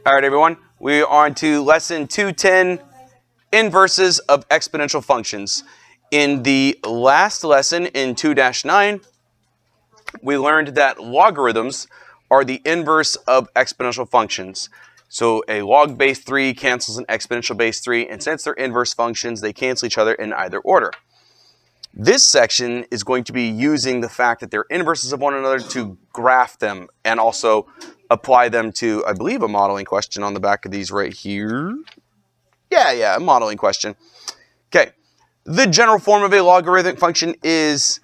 All right, everyone, we are on to lesson 210, inverses of exponential functions. In the last lesson in 2-9, we learned that logarithms are the inverse of exponential functions. So a log base 3 cancels an exponential base 3, and since they're inverse functions, they cancel each other in either order. This section is going to be using the fact that they're inverses of one another to graph them and also apply them to, I believe, a modeling question on the back of these right here. Yeah, a modeling question. Okay, the general form of a logarithmic function is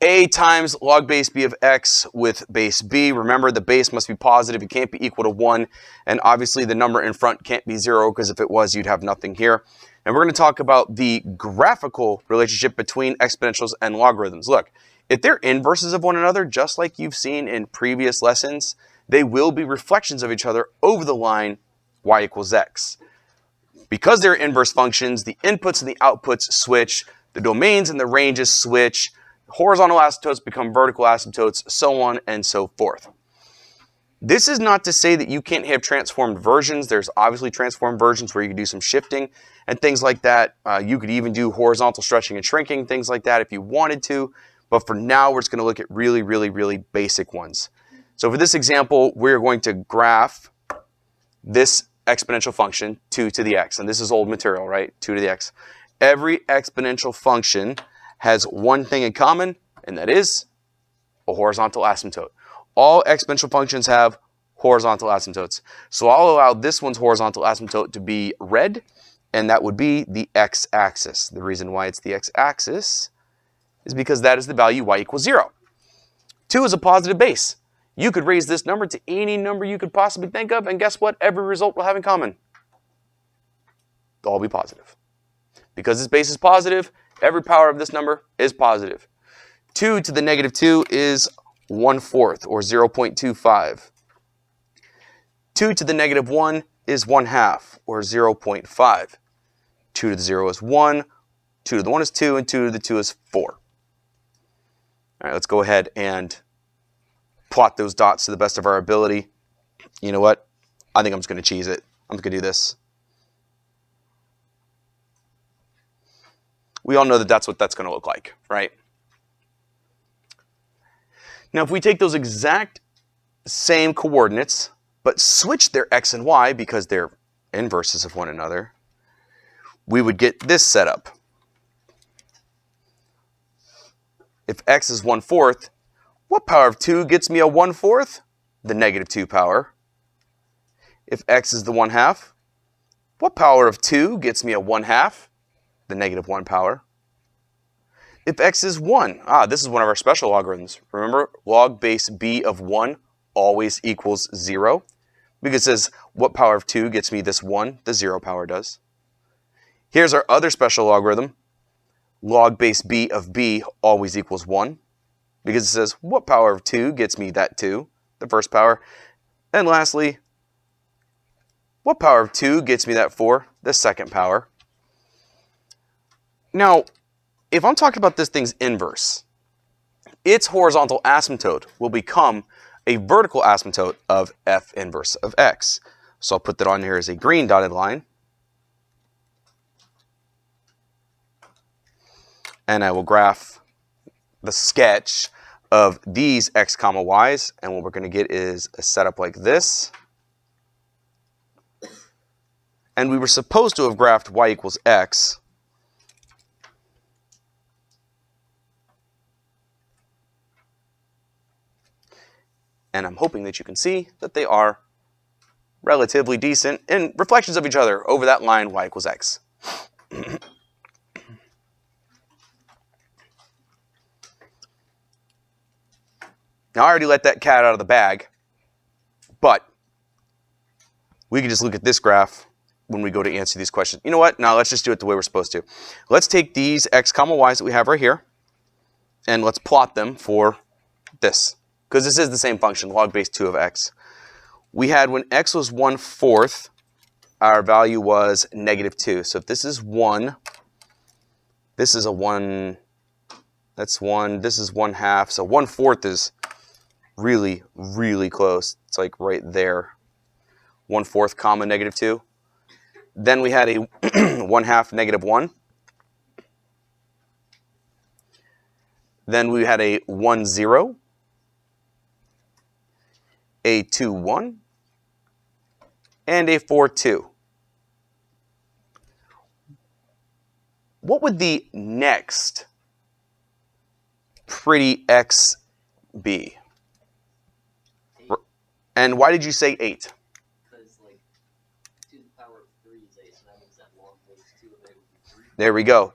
a times log base b of x with base b. Remember, the base must be positive. It can't be equal to 1. And obviously, the number in front can't be 0, because if it was, you'd have nothing here. And we're going to talk about the graphical relationship between exponentials and logarithms. Look, if they're inverses of one another, just like you've seen in previous lessons, they will be reflections of each other over the line y equals x. Because they're inverse functions, the inputs and the outputs switch, the domains and the ranges switch, horizontal asymptotes become vertical asymptotes, so on and so forth. This is not to say that you can't have transformed versions. There's obviously transformed versions where you can do some shifting and things like that. You could even do horizontal stretching and shrinking, things like that if you wanted to. But for now, we're just going to look at really basic ones. So for this example, we're going to graph this exponential function, 2 to the x. And this is old material, right? 2 to the x. Every exponential function has one thing in common, and that is a horizontal asymptote. All exponential functions have horizontal asymptotes. So I'll allow this one's horizontal asymptote to be red, and that would be the x-axis. The reason why it's the x-axis is because that is the value y equals 0. 2 is a positive base. You could raise this number to any number you could possibly think of, and guess what? Every result will have in common. They'll all be positive. Because this base is positive, every power of this number is positive. 2 to the negative 2 is 1/4, or 0.25. 2 to the negative 1 is 1/2, or 0.5. 2 to the 0 is 1, 2 to the 1 is 2, and 2 to the 2 is 4. All right, let's go ahead and plot those dots to the best of our ability. You know what? I think I'm just going to cheese it. I'm just going to do this. We all know that that's what that's going to look like, right? Now, if we take those exact same coordinates, but switch their x and y because they're inverses of one another, we would get this setup. If x is 1/4, what power of 2 gets me a 1/4? The negative 2 power. If x is the 1/2, what power of 2 gets me a 1/2? The negative 1 power. If x is 1, this is one of our special logarithms. Remember, log base b of 1 always equals 0. Because it says, what power of 2 gets me this 1? The 0 power does. Here's our other special logarithm. Log base b of b always equals 1. Because it says, what power of 2 gets me that 2? The first power. And lastly, what power of 2 gets me that 4? The second power. Now, if I'm talking about this thing's inverse, its horizontal asymptote will become a vertical asymptote of f inverse of x. So I'll put that on here as a green dotted line. And I will graph the sketch of these x comma y's. And what we're going to get is a setup like this. And we were supposed to have graphed y equals x. And I'm hoping that you can see that they are relatively decent in reflections of each other over that line y equals x. Now, I already let that cat out of the bag, but we can just look at this graph when we go to answer these questions. You know what? Now, let's just do it the way we're supposed to. Let's take these x comma y's that we have right here, and let's plot them for this. Because this is the same function, log base 2 of x. We had when x was 1/4, our value was negative 2. So if this is 1, this is a 1, that's 1, this is 1/2. So 1/4 is really close. It's like right there. 1/4 comma negative 2. Then we had a 1/2 negative 1. Then we had a 1, 0, a 2, 1, and a 4, 2. What would the next pretty x be? 8. And why did you say 8? Because, like, 2 to the power of 3 is 8, so that means that log base 2 of 8 would be 3. There we go.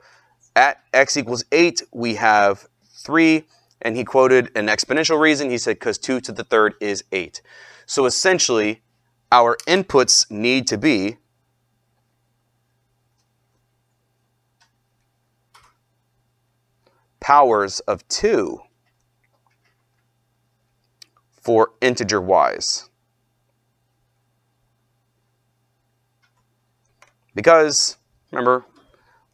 At x equals 8, we have 3, and he quoted an exponential reason. He said because 2 to the third is 8. So essentially, our inputs need to be powers of 2 for integer y's. Because, remember,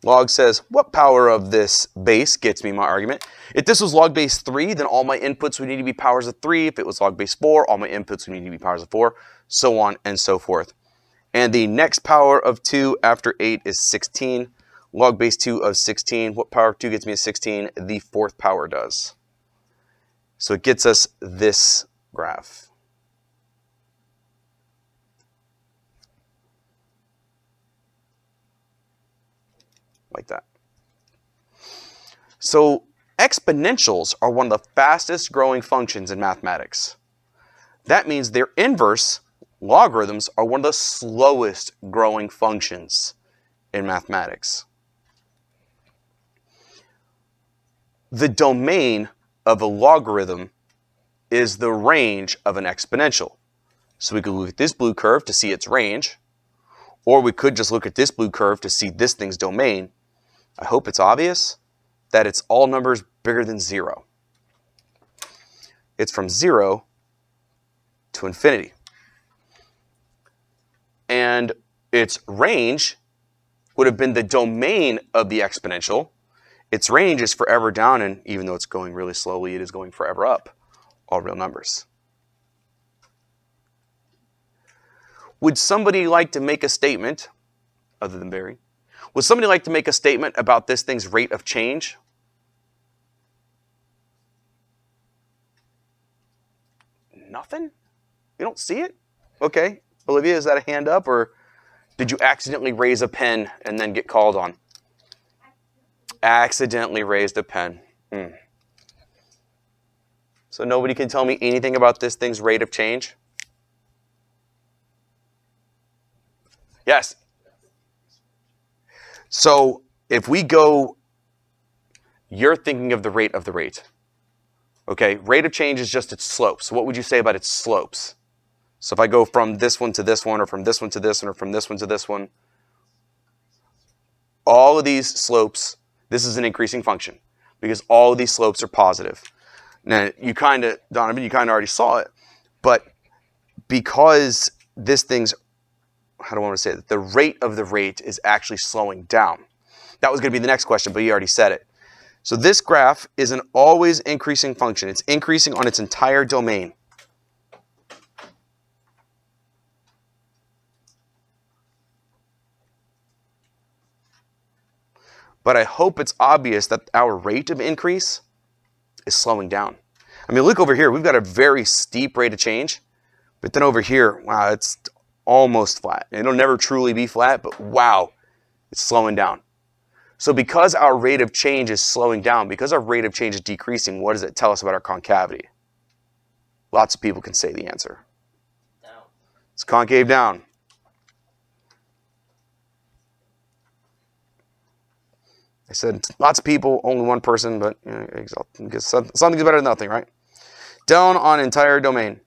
log says, what power of this base gets me my argument? If this was log base 3, then all my inputs would need to be powers of 3. If it was log base 4, all my inputs would need to be powers of 4, so on and so forth. And the next power of 2 after 8 is 16. Log base 2 of 16. What power of 2 gets me a 16? The fourth power does. So it gets us this graph. Like that. So exponentials are one of the fastest growing functions in mathematics. That means their inverse, logarithms, are one of the slowest growing functions in mathematics. The domain of a logarithm is the range of an exponential. So we could look at this blue curve to see its range, or we could just look at this blue curve to see this thing's domain. I hope it's obvious that it's all numbers bigger than 0. It's from 0 to infinity. And its range would have been the domain of the exponential. Its range is forever down, and even though it's going really slowly, it is going forever up, all real numbers. Would somebody like to make a statement, other than Barry? Would somebody like to make a statement about this thing's rate of change? Nothing? You don't see it? Okay. Olivia, is that a hand up, or did you accidentally raise a pen and then get called on? Accidentally raised a pen. So nobody can tell me anything about this thing's rate of change? Yes. So if we go, you're thinking of the rate of the rate. Okay, rate of change is just its slopes. So what would you say about its slopes? So if I go from this one to this one, or from this one to this one, or from this one to this one, all of these slopes, this is an increasing function because all of these slopes are positive. Now, you kind of, Donovan, you kind of already saw it, but because this thing's, how do I want to say it? The rate of the rate is actually slowing down. That was going to be the next question, but you already said it. So this graph is an always increasing function. It's increasing on its entire domain. But I hope it's obvious that our rate of increase is slowing down. I mean, look over here. We've got a very steep rate of change. But then over here, wow, it's almost flat. It'll never truly be flat, but wow, it's slowing down. So because our rate of change is slowing down, because our rate of change is decreasing, what does it tell us about our concavity? Lots of people can say the answer. Down. It's concave down. I said lots of people, only one person, but you know, something's better than nothing, right? Down on entire domain.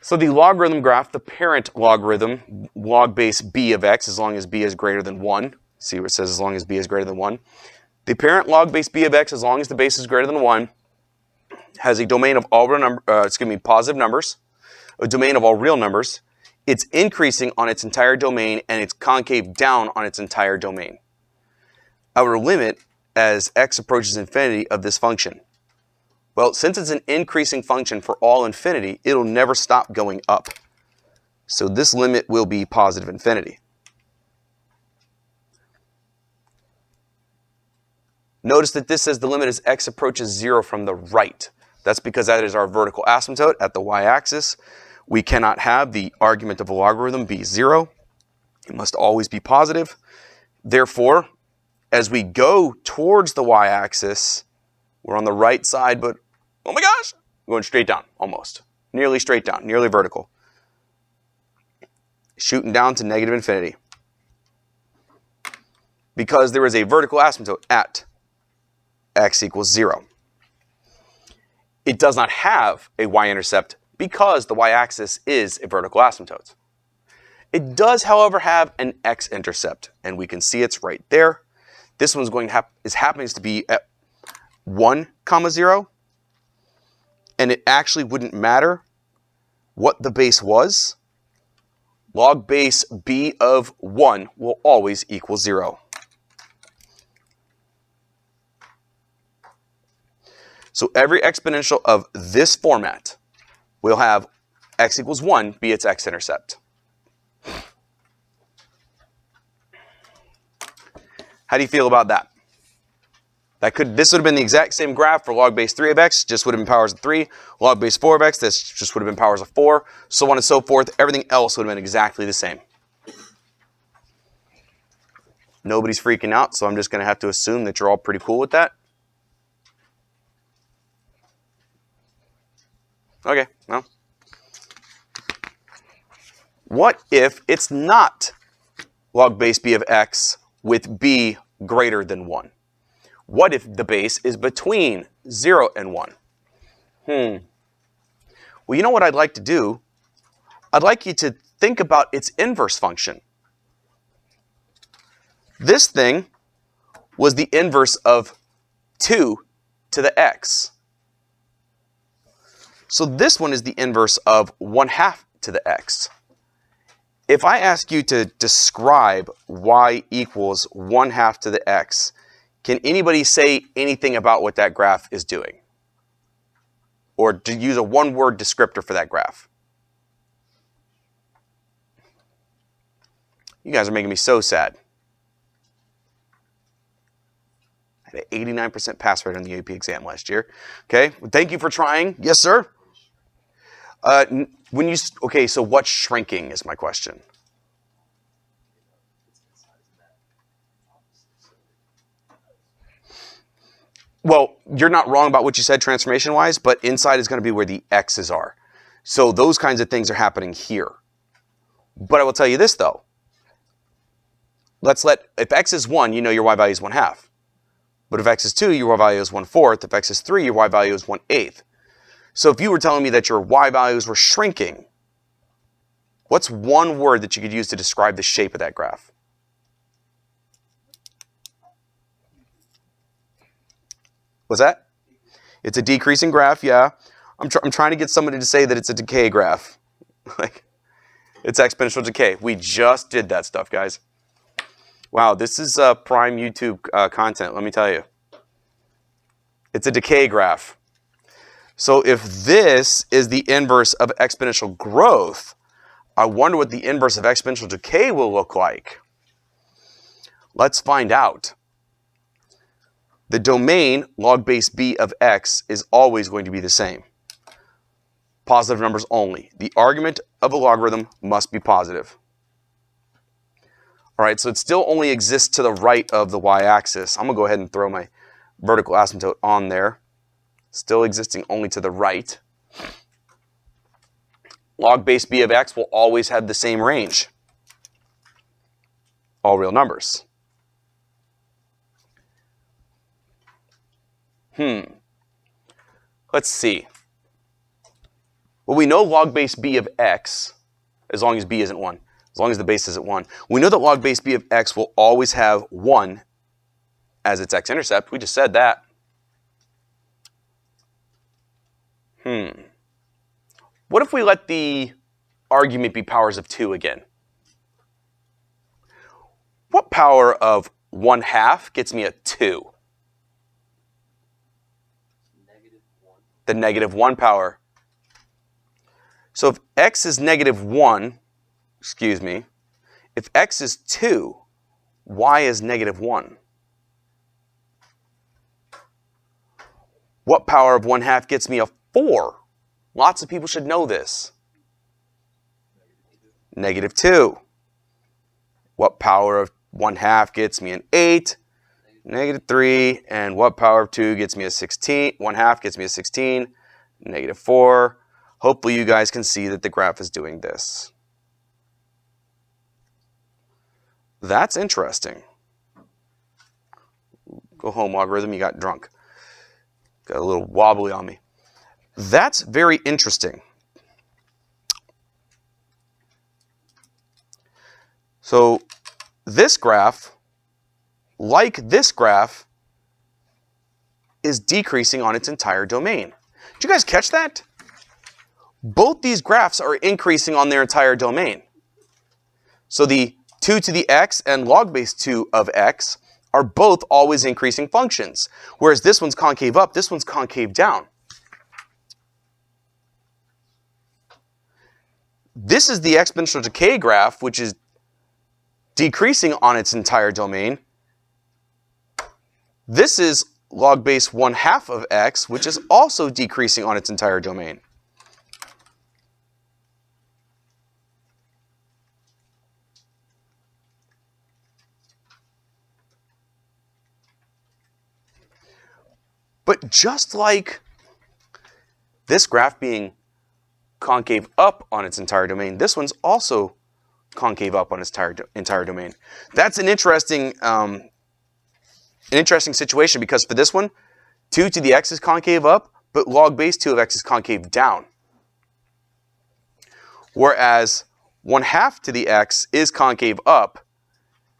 So the logarithm graph, the parent logarithm, log base b of x, as long as b is greater than 1. See where it says as long as b is greater than 1. The parent log base b of x, as long as the base is greater than 1, has a domain of all real positive numbers, a domain of all real numbers. It's increasing on its entire domain, and it's concave down on its entire domain. Our limit, as x approaches infinity, of this function Well, since it's an increasing function for all infinity, it'll never stop going up. So this limit will be positive infinity. Notice that this says the limit as x approaches 0 from the right. That's because that is our vertical asymptote at the y-axis. We cannot have the argument of a logarithm be 0. It must always be positive. Therefore, as we go towards the y-axis, we're on the right side, but oh my gosh, going straight down, almost. Nearly straight down, nearly vertical. Shooting down to negative infinity. Because there is a vertical asymptote at x equals 0. It does not have a y-intercept because the y-axis is a vertical asymptote. It does, however, have an x-intercept, and we can see it's right there. This one's going to happens to be at 1, 0, and it actually wouldn't matter what the base was. Log base b of 1 will always equal 0. So every exponential of this format will have x equals 1 be its x-intercept. How do you feel about that? This would have been the exact same graph for log base 3 of x, just would have been powers of 3. Log base 4 of x, this just would have been powers of 4, so on and so forth. Everything else would have been exactly the same. Nobody's freaking out, so I'm just going to have to assume that you're all pretty cool with that. Okay, well. What if it's not log base b of x with b greater than 1? What if the base is between 0 and 1? Well, you know what I'd like to do? I'd like you to think about its inverse function. This thing was the inverse of 2 to the x. So this one is the inverse of 1/2 to the x. If I ask you to describe y equals 1/2 to the x, can anybody say anything about what that graph is doing? Or to use a one-word descriptor for that graph? You guys are making me so sad. I had an 89% pass rate on the AP exam last year. Okay, well, thank you for trying. Yes, sir. Okay, so what's shrinking is my question. Well, you're not wrong about what you said transformation-wise, but inside is going to be where the x's are. So those kinds of things are happening here. But I will tell you this, though. If x is 1, you know your y value is 1/2. But if x is 2, your y value is 1/4. If x is 3, your y value is 1/8. So if you were telling me that your y values were shrinking, what's one word that you could use to describe the shape of that graph? What's that? It's a decreasing graph, yeah. I'm trying to get somebody to say that it's a decay graph. Like, it's exponential decay. We just did that stuff, guys. Wow, this is prime YouTube content, let me tell you. It's a decay graph. So if this is the inverse of exponential growth, I wonder what the inverse of exponential decay will look like. Let's find out. The domain log base b of x is always going to be the same. Positive numbers only. The argument of a logarithm must be positive. All right, so it still only exists to the right of the y-axis. I'm going to go ahead and throw my vertical asymptote on there. Still existing only to the right. Log base b of x will always have the same range. All real numbers. Let's see. Well, we know log base b of x, as long as b isn't 1, as long as the base isn't 1. We know that log base b of x will always have 1 as its x-intercept. We just said that. What if we let the argument be powers of 2 again? What power of 1/2 gets me a 2? the -1 power. So if x is -1, excuse me, if x is 2, y is -1. What power of 1/2 gets me a 4? Lots of people should know this. -2. What power of 1/2 gets me an 8? -3. And what power of 2 gets me a 16? 1/2 gets me a 16. -4. Hopefully you guys can see that the graph is doing this. That's interesting. Go home, logarithm, you got drunk. Got a little wobbly on me. That's very interesting. So this graph, like this graph, is decreasing on its entire domain. Did you guys catch that? Both these graphs are increasing on their entire domain. So the 2 to the x and log base 2 of x are both always increasing functions. Whereas this one's concave up, this one's concave down. This is the exponential decay graph, which is decreasing on its entire domain. This is log base 1/2 of x, which is also decreasing on its entire domain. But just like this graph being concave up on its entire domain, this one's also concave up on its entire domain. That's an interesting situation, because for this one, 2 to the x is concave up, but log base 2 of x is concave down. Whereas 1/2 to the x is concave up,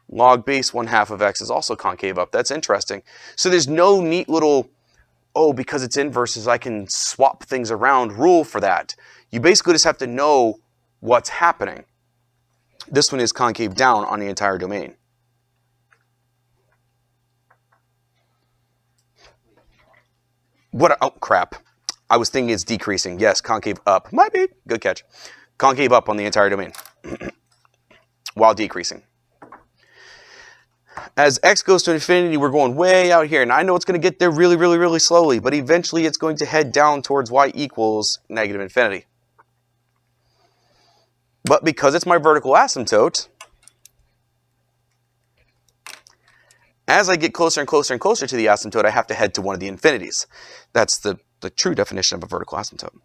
log base 1/2 of x is also concave up. That's interesting. So there's no neat little, oh, because it's inverses, I can swap things around rule for that. You basically just have to know what's happening. This one is concave down on the entire domain. What? Oh, crap. I was thinking it's decreasing. Yes, concave up. Might be. Good catch. Concave up on the entire domain while decreasing. As x goes to infinity, we're going way out here. And I know it's going to get there really, really, really slowly, but eventually it's going to head down towards y equals -infinity. But because it's my vertical asymptote, as I get closer and closer and closer to the asymptote, I have to head to one of the infinities. That's the true definition of a vertical asymptote.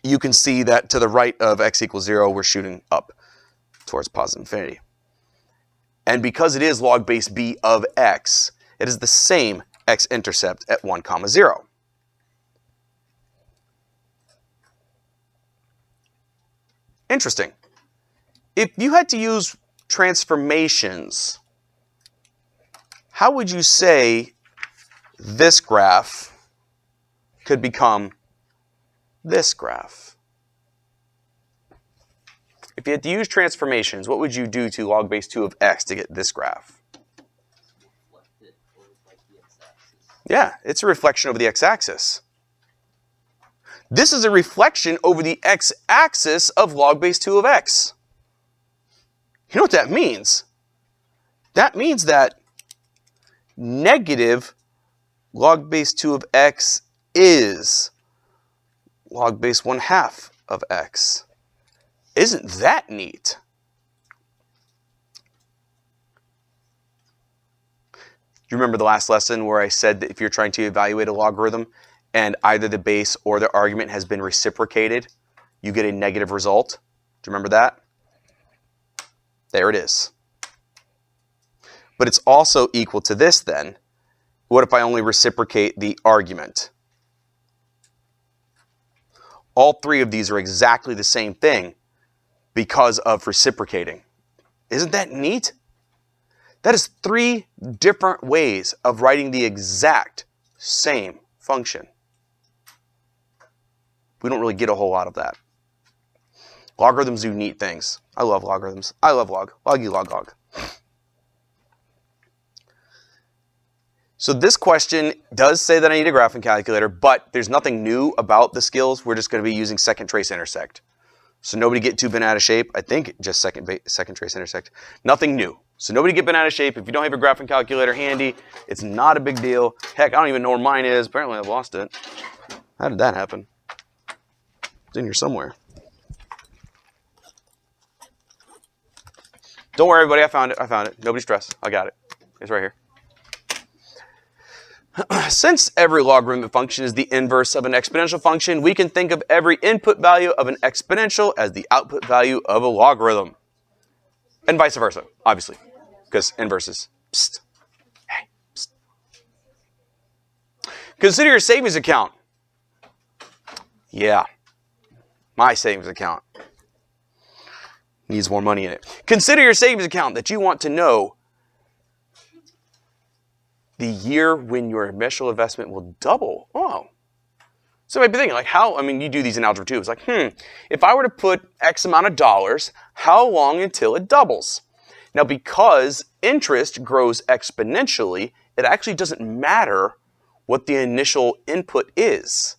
You can see that to the right of x equals 0, we're shooting up towards positive infinity. And because it is log base b of x, it is the same x-intercept at 1, 0. Interesting. If you had to use transformations, how would you say this graph could become this graph? If you had to use transformations, what would you do to log base 2 of x to get this graph? Yeah, it's a reflection over the x-axis. This is a reflection over the x-axis of log base 2 of x. You know what that means? That means that negative log base 2 of x is log base 1/2 of x. Isn't that neat? You remember the last lesson where I said that if you're trying to evaluate a logarithm and either the base or the argument has been reciprocated, you get a negative result? Do you remember that? There it is. But it's also equal to this then. What if I only reciprocate the argument? All three of these are exactly the same thing because of reciprocating. Isn't that neat? That is 3 different ways of writing the exact same function. We don't really get a whole lot of that. Logarithms do neat things. I love logarithms. I love log. Loggy log log. So this question does say that I need a graphing calculator, but there's nothing new about the skills. We're just going to be using second trace intersect. So nobody get too bent out of shape. I think just second trace intersect. Nothing new. So nobody get bent out of shape. If you don't have your graphing calculator handy, it's not a big deal. Heck, I don't even know where mine is. Apparently I've lost it. How did that happen? It's in here somewhere. Don't worry, everybody. I found it. I found it. Nobody stress. I got it. It's right here. Since every logarithmic function is the inverse of an exponential function, we can think of every input value of an exponential as the output value of a logarithm. And vice versa, obviously, because inverses. Psst. Hey, psst. Consider your savings account. Yeah, my savings account needs more money in it. Consider your savings account that you want to know the year when your initial investment will double. Oh. So you might be thinking, like, how, I mean, you do these in algebra too. It's like, if I were to put X amount of dollars, how long until it doubles? Now, because interest grows exponentially, it actually doesn't matter what the initial input is.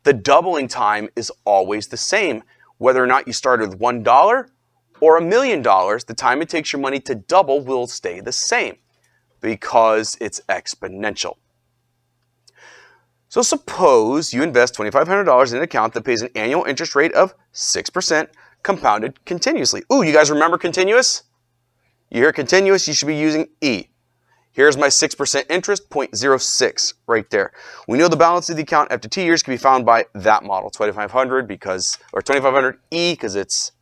The doubling time is always the same. Whether or not you started with $1 or $1 million, the time it takes your money to double will stay the same, because it's exponential. So suppose you invest $2,500 in an account that pays an annual interest rate of 6% compounded continuously. Ooh, you guys remember continuous? You hear continuous, you should be using E. Here's my 6% interest, 0.06 right there. We know the balance of the account after 2 years can be found by that model, 2,500 because, or 2,500 E because it's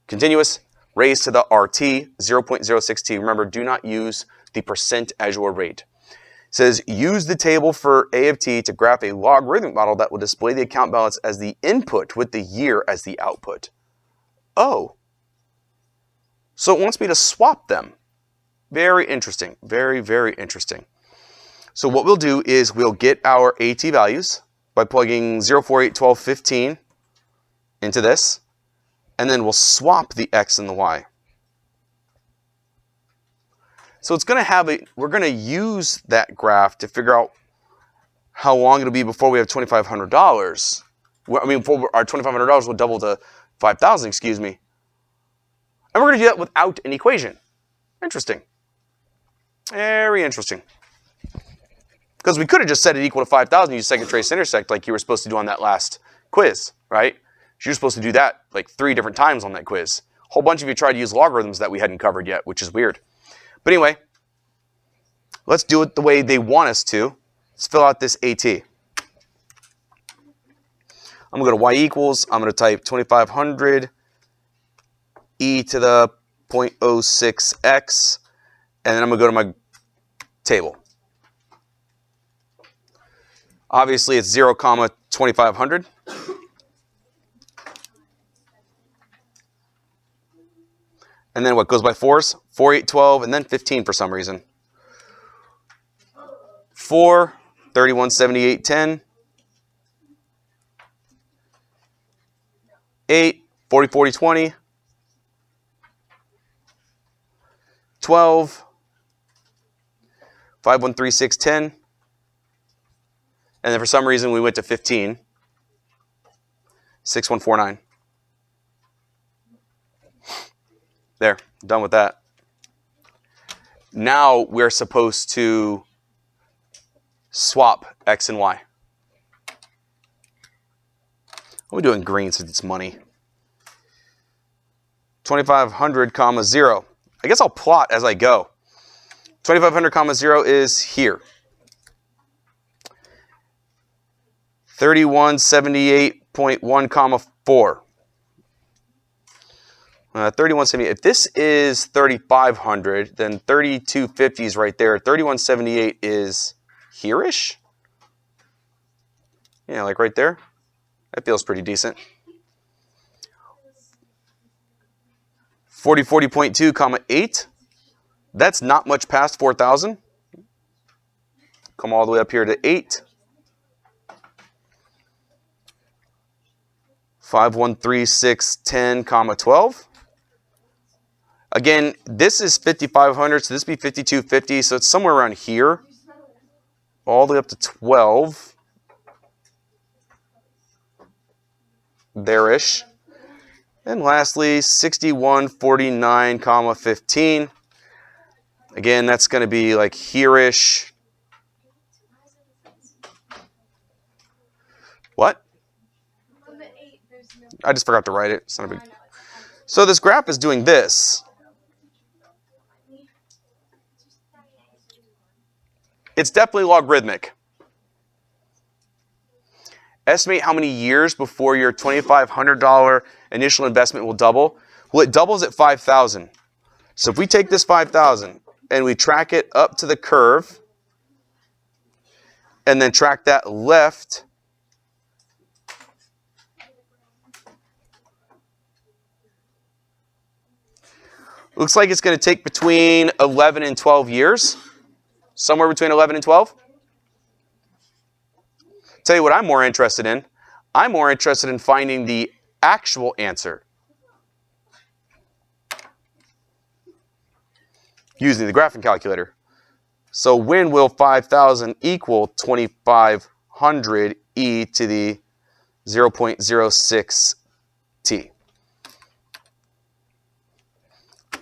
continuous, raised to the RT, 0.06T. Remember, do not use the percent as your rate. It says, use the table for A of t to graph a logarithmic model that will display the account balance as the input with the year as the output. Oh. So it wants me to swap them. Very interesting. Very, very interesting. So what we'll do is we'll get our AT values by plugging 0, 4, 8, 12, 15 into this, and then we'll swap the X and the Y. So it's going to have we're going to use that graph to figure out how long it'll be before we have $2,500. I mean, before our $2,500 will double to $5,000, excuse me. And we're going to do that without an equation. Interesting. Very interesting. Because we could have just set it equal to 5,000 and use second trace intersect like you were supposed to do on that last quiz, right? You're supposed to do that like 3 different times on that quiz. A whole bunch of you tried to use logarithms that we hadn't covered yet, which is weird. But anyway, let's do it the way they want us to. Let's fill out this AT. I'm going to go to y equals. I'm going to type 2,500 e to the 0.06x. And then I'm going to go to my table. Obviously, it's 0, 2,500. And then what goes by 4s? 4, 8, 12, and then 15 for some reason. 4, 31, 78, 10. 8, 40, 40, 20. 12. 5, 1, 3, 6, 10. And then for some reason we went to 15. 6, 1, 4, 9. There, done with that. Now we're supposed to swap X and Y. We're doing green since it's money. 2,500, 0. I guess I'll plot as I go. 2,500, 0 is here. 3178.1, 4. 3178. If this is 3,500, then 3,250 is right there. 3,178 is here-ish. Yeah, like right there. That feels pretty decent. 40.2, 8. That's not much past 4,000. Come all the way up here to 8. 5, 1, 3, 6, 10, 12. Again, this is 5,500, so this would be 5,250, so it's somewhere around here. all the way up to 12. There-ish. And lastly, 61, 49, comma 15. Again, that's going to be like here-ish. What? I just forgot to write it. It's not a big... So this graph is doing this. It's definitely logarithmic. Estimate how many years before your $2,500 initial investment will double. Well, it doubles at 5,000. So if we take this 5,000 and we track it up to the curve and then track that left, looks like it's going to take between 11 and 12 years. Somewhere between 11 and 12. Tell you what I'm more interested in. I'm more interested in finding the actual answer using the graphing calculator. So when will 5,000 equal 2,500 e to the 0.06 t?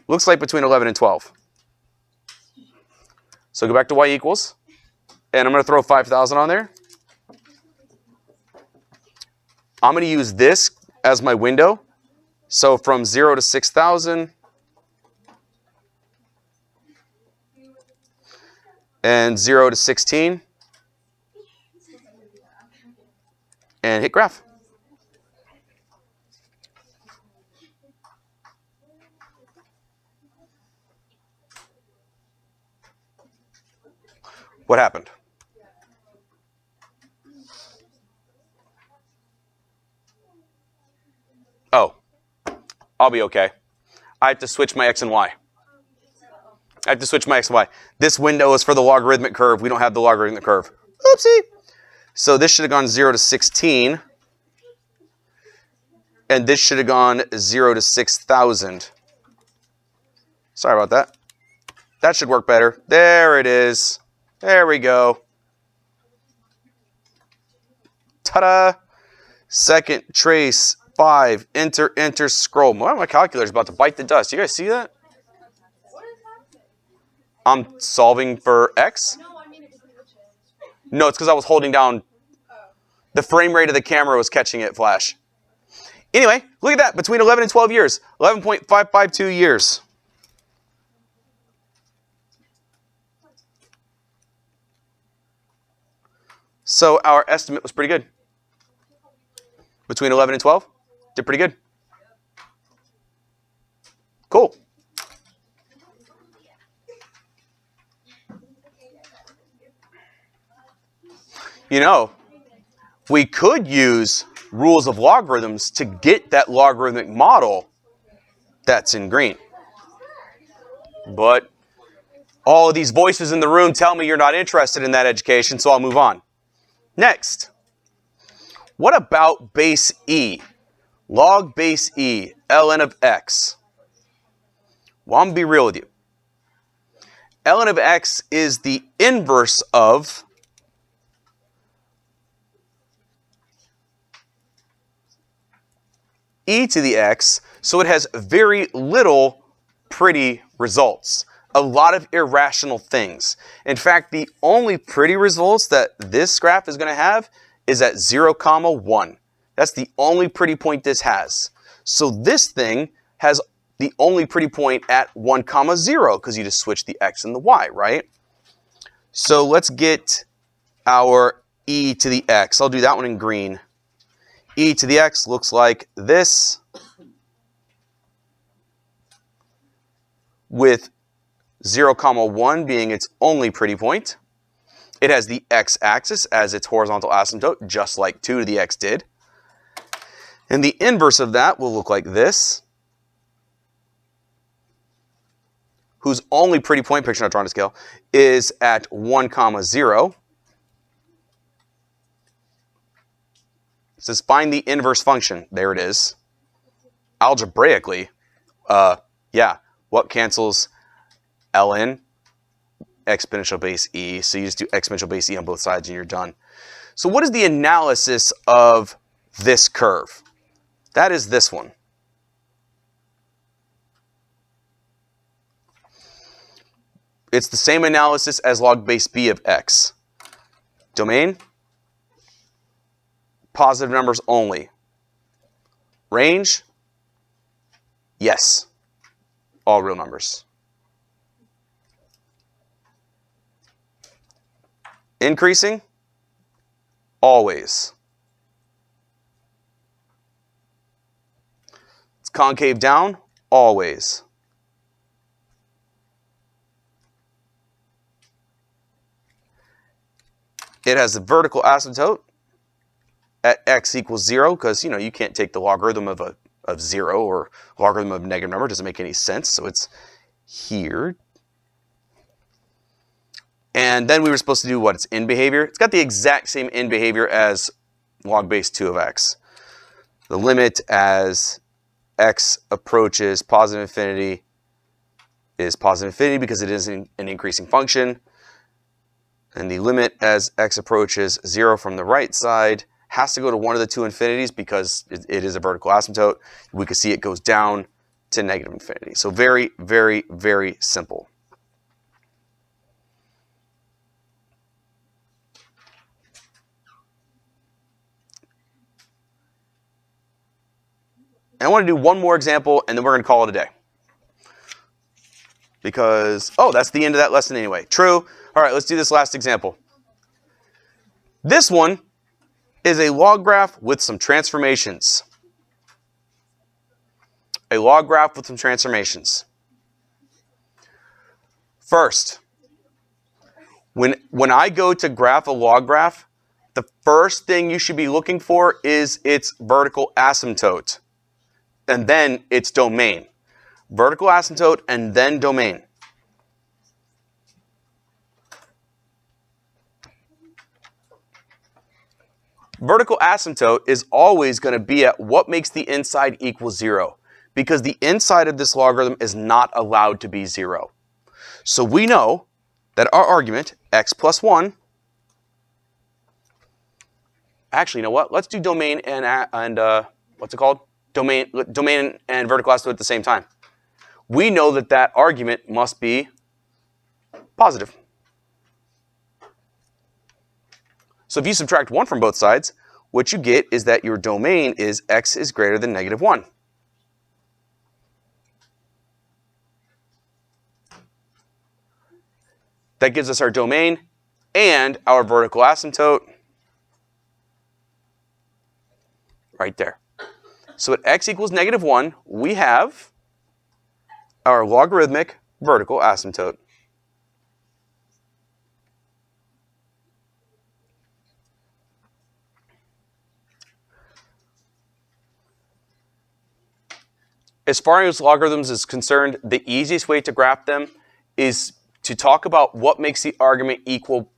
Looks like between 11 and 12. So go back to y equals, and I'm going to throw 5,000 on there. I'm going to use this as my window. So from 0 to 6,000, and 0 to 16, and hit graph. What happened? Oh, I'll be okay. I have to switch my x and y. I have to switch my x and y. This window is for the logarithmic curve. We don't have the logarithmic curve. Oopsie. So this should have gone 0 to 16. And this should have gone 0 to 6,000. Sorry about that. That should work better. There it is. There we go. Ta-da! Second trace, 5, enter, enter, scroll. My calculator's about to bite the dust. You guys see that? I'm solving for x? No, it's because I was holding down. The frame rate of the camera was catching it flash. Anyway, look at that. Between 11 and 12 years. 11.552 years. So our estimate was pretty good. Between 11 and 12, did pretty good. Cool. You know, we could use rules of logarithms to get that logarithmic model that's in green. But all of these voices in the room tell me you're not interested in that education, so I'll move on. Next, what about base e? Log base e, ln of x. Well, I'm going to be real with you. ln of x is the inverse of e to the x, so it has very little pretty results. A lot of irrational things. In fact, the only pretty results that this graph is going to have is at 0, 1. That's the only pretty point this has. So this thing has the only pretty point at 1, 0, because you just switch the x and the y, right? So let's get our e to the x. I'll do that one in green. E to the x looks like this, with 0, 1 being its only pretty point. It has the x-axis as its horizontal asymptote, just like 2 to the x did. And the inverse of that will look like this, whose only pretty point, picture not drawn to scale, is at 1, 0. It says find the inverse function. There it is. Algebraically, yeah, what cancels ln exponential base e. So you just do exponential base e on both sides and you're done. So what is the analysis of this curve? That is this one. It's the same analysis as log base b of x. Domain, positive numbers only. Range, yes, all real numbers. Increasing, always. It's concave down, always. It has a vertical asymptote at x equals 0 because, you know, you can't take the logarithm of 0 or logarithm of a negative number. It doesn't make any sense. So it's here. And then we were supposed to do what? It's in behavior. It's got the exact same in behavior as log base 2 of x. The limit as x approaches positive infinity is positive infinity because it is an increasing function. And the limit as x approaches 0 from the right side has to go to one of the two infinities because it is a vertical asymptote. We can see it goes down to negative infinity. So very, very, very simple. And I want to do one more example, and then we're going to call it a day. Because, oh, that's the end of that lesson anyway. True. All right, let's do this last example. This one is a log graph with some transformations. A log graph with some transformations. First, when I go to graph a log graph, the first thing you should be looking for is its vertical asymptote. And then its domain. Vertical asymptote and then domain. Vertical asymptote is always going to be at what makes the inside equal 0. Because the inside of this logarithm is not allowed to be 0. So we know that our argument, x plus 1, actually, you know what? Let's do domain and what's it called? Domain and vertical asymptote at the same time. We know that that argument must be positive. So if you subtract 1 from both sides, what you get is that your domain is x is greater than negative 1. That gives us our domain and our vertical asymptote right there. So at x equals negative 1, we have our logarithmic vertical asymptote. As far as logarithms is concerned, the easiest way to graph them is to talk about what makes the argument equal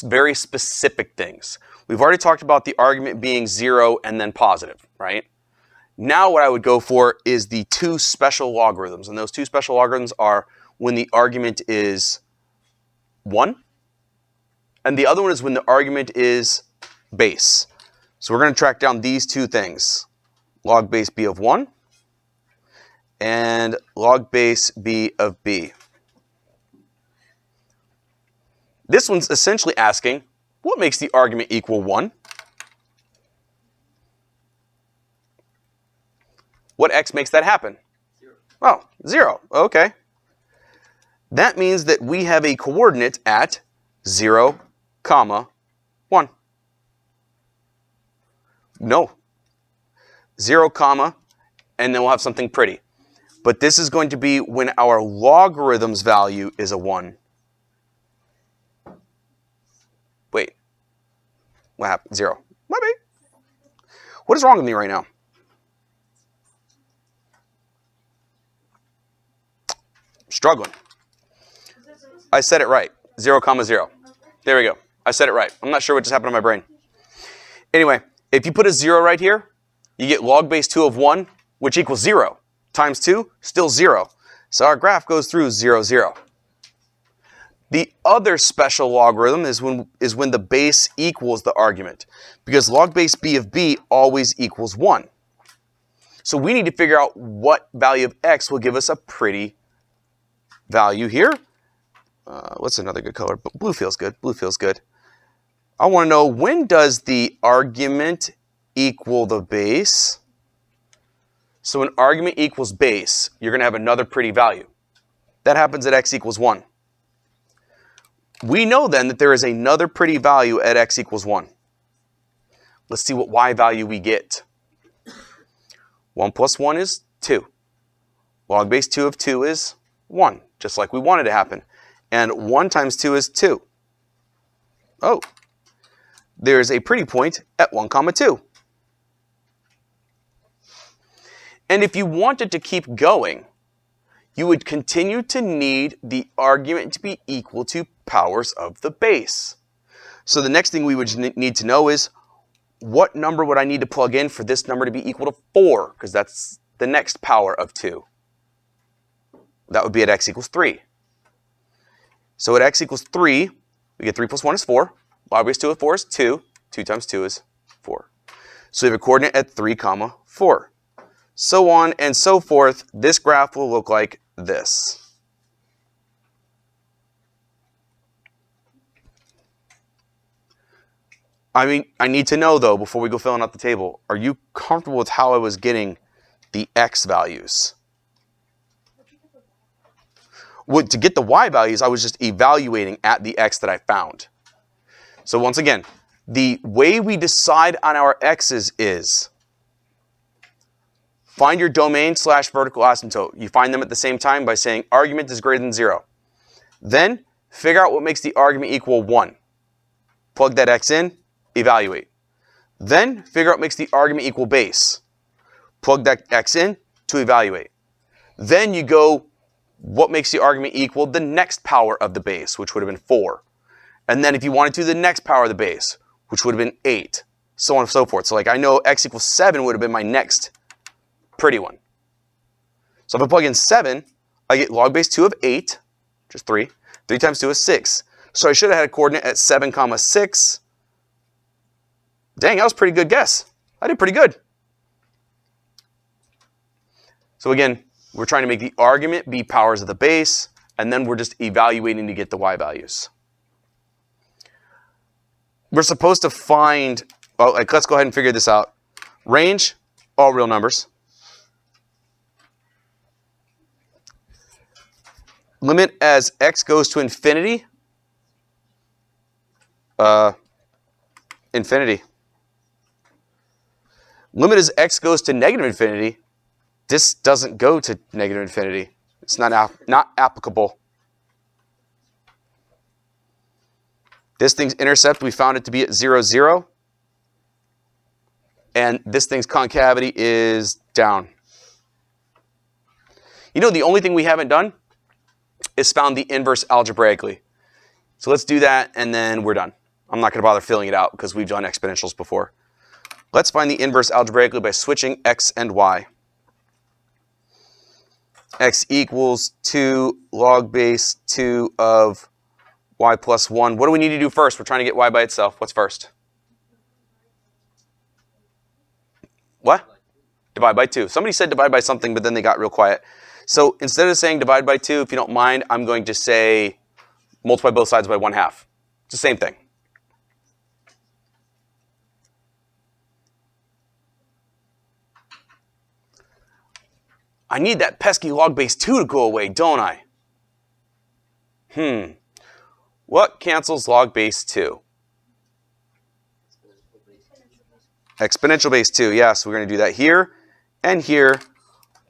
very specific things. We've already talked about the argument being 0 and then positive, right? Now what I would go for is the two special logarithms. And those two special logarithms are when the argument is 1, and the other one is when the argument is base. So we're going to track down these two things. Log base b of 1 and log base b of b. This one's essentially asking, what makes the argument equal 1? What x makes that happen? 0. Oh, 0. Okay. That means that we have a coordinate at 0, comma 1. No. 0, comma, and then we'll have something pretty. But this is going to be when our logarithm's value is a 1. Wait. What happened? 0. My bad. What is wrong with me right now? Struggling. I said it right. 0, comma 0. There we go. I said it right. I'm not sure what just happened to my brain. Anyway, if you put a 0 right here, you get log base 2 of 1, which equals 0. Times 2, still 0. So our graph goes through 0, 0. The other special logarithm is when the base equals the argument, because log base b of b always equals 1. So we need to figure out what value of x will give us a pretty value here. What's another good color? Blue feels good. Blue feels good. I want to know, when does the argument equal the base? So when argument equals base, you're going to have another pretty value. That happens at x equals 1. We know then that there is another pretty value at x equals 1. Let's see what y value we get. 1 plus 1 is 2. Log base 2 of 2 is 1, just like we wanted to happen. And 1 times 2 is 2. Oh, there's a pretty point at 1 comma 2. And if you wanted to keep going, you would continue to need the argument to be equal to powers of the base. So the next thing we would need to know is, what number would I need to plug in for this number to be equal to 4? Because that's the next power of 2. That would be at x equals 3. So at x equals 3, we get 3 plus 1 is 4. Log base 2 of 4 is 2. 2 times 2 is 4. So we have a coordinate at 3 comma 4. So on and so forth. This graph will look like this. I need to know, though, before we go filling out the table, are you comfortable with how I was getting the x values? Well, to get the y values, I was just evaluating at the x that I found. So once again, the way we decide on our x's is find your domain / vertical asymptote. You find them at the same time by saying argument is greater than 0. Then figure out what makes the argument equal 1. Plug that x in, evaluate. Then figure out what makes the argument equal base. Plug that x in to evaluate. Then you go, what makes the argument equal the next power of the base, which would have been 4. And then if you wanted to, the next power of the base, which would have been 8. So on and so forth. So like I know x equals 7 would have been my next pretty one. So if I plug in 7, I get log base 2 of 8, which is 3. 3 times 2 is 6. So I should have had a coordinate at 7 comma 6. Dang, that was a pretty good guess. I did pretty good. So again, we're trying to make the argument be powers of the base, and then we're just evaluating to get the y values. We're supposed to find, let's go ahead and figure this out. Range, all real numbers. Limit as x goes to infinity. Infinity. Limit as x goes to negative infinity. This doesn't go to negative infinity. It's not applicable. This thing's intercept, we found it to be at 0, 0. And this thing's concavity is down. You know, the only thing we haven't done is found the inverse algebraically. So let's do that, and then we're done. I'm not going to bother filling it out because we've done exponentials before. Let's find the inverse algebraically by switching x and y. X equals 2 log base 2 of y plus 1. What do we need to do first? We're trying to get y by itself. What's first? What? Divide by 2. Somebody said divide by something, but then they got real quiet. So instead of saying divide by 2, if you don't mind, I'm going to say multiply both sides by 1/2. It's the same thing. I need that pesky log base 2 to go away, don't I? What cancels log base 2? Exponential base 2, yes. Yeah, so we're going to do that here and here.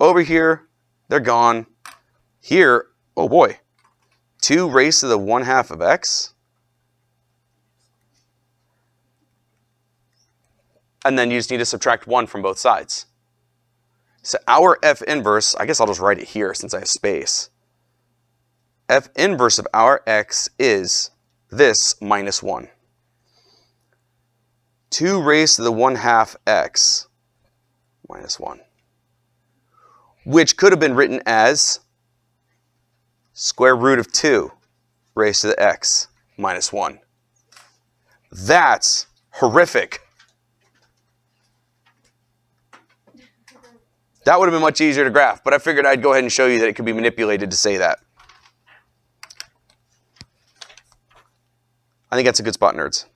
Over here, they're gone. Here, oh boy, 2 raised to the 1/2 of x. And then you just need to subtract 1 from both sides. So our f inverse, I guess I'll just write it here since I have space. F inverse of our x is this minus 1. 2 raised to the 1/2 x minus 1. Which could have been written as square root of 2. raised to the x minus 1. That's horrific. That would have been much easier to graph, but I figured I'd go ahead and show you that it could be manipulated to say that. I think that's a good spot, nerds.